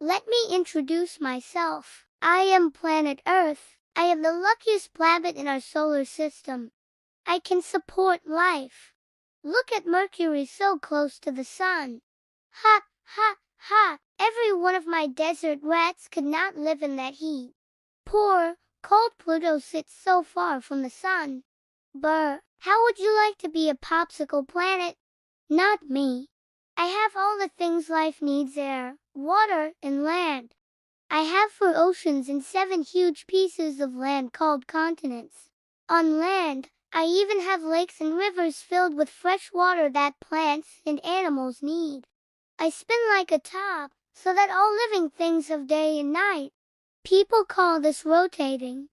Let me introduce myself. I am planet Earth. I am the luckiest planet in our solar system. I can support life. Look at Mercury so close to the sun. Ha, ha, ha. Every one of my desert rats could not live in that heat. Poor, cold Pluto sits so far from the sun. Brr, how would you like to be a popsicle planet? Not me. I have all the things life needs: air, water, and land. I have 4 oceans and 7 huge pieces of land called continents. On land, I even have lakes and rivers filled with fresh water that plants and animals need. I spin like a top, so that all living things have day and night. People call this rotating.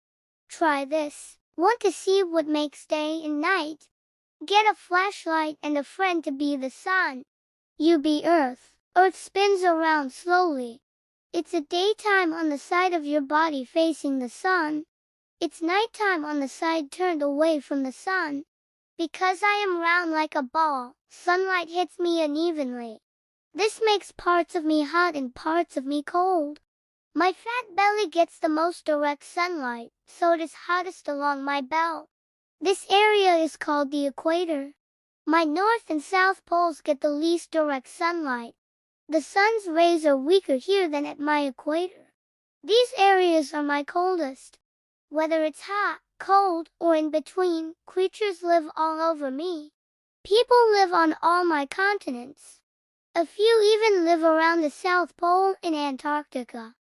Try this. Want to see what makes day and night? Get a flashlight and a friend to be the sun. You be Earth. Earth spins around slowly. It's a daytime on the side of your body facing the sun. It's nighttime on the side turned away from the sun. Because I am round like a ball, sunlight hits me unevenly. This makes parts of me hot and parts of me cold. My fat belly gets the most direct sunlight, so it is hottest along my belt. This area is called the equator. My north and south poles get the least direct sunlight. The sun's rays are weaker here than at my equator. These areas are my coldest. Whether it's hot, cold, or in between, creatures live all over me. People live on all my continents. A few even live around the South Pole in Antarctica.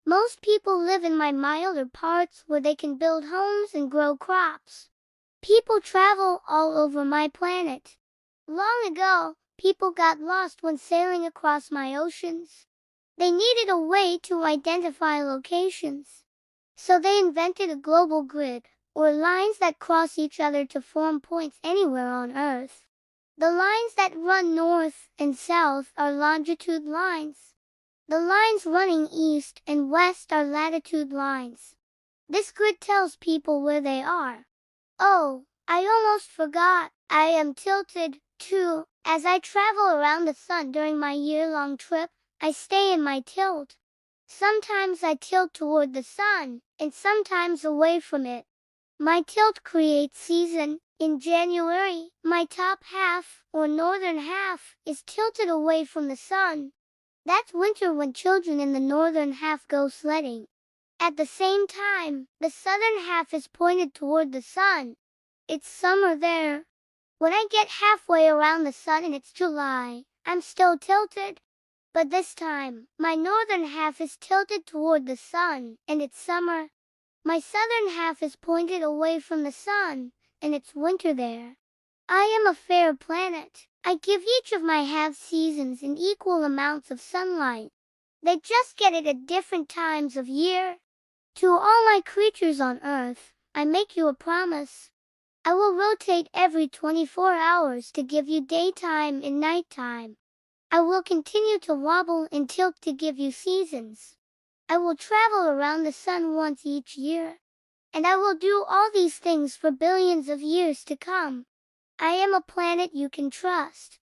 Most people live in my milder parts where they can build homes and grow crops. People travel all over my planet. Long ago, people got lost when sailing across my oceans. They needed a way to identify locations. So they invented a global grid, or lines that cross each other to form points anywhere on Earth. The lines that run north and south are longitude lines. The lines running east and west are latitude lines. This grid tells people where they are. Oh, I almost forgot. I am tilted, too. As I travel around the sun during my year-long trip, I stay in my tilt. Sometimes I tilt toward the sun, and sometimes away from it. My tilt creates season. In January, my top half, or northern half, is tilted away from the sun. That's winter when children in the northern half go sledding. At the same time, the southern half is pointed toward the sun. It's summer there. When I get halfway around the sun and it's July, I'm still tilted. But this time, my northern half is tilted toward the sun, and it's summer. My southern half is pointed away from the sun, and it's winter there. I am a fair planet. I give each of my half seasons in equal amounts of sunlight. They just get it at different times of year. To all my creatures on Earth, I make you a promise. I will rotate every 24 hours to give you daytime and nighttime. I will continue to wobble and tilt to give you seasons. I will travel around the sun once each year. And I will do all these things for billions of years to come. I am a planet you can trust.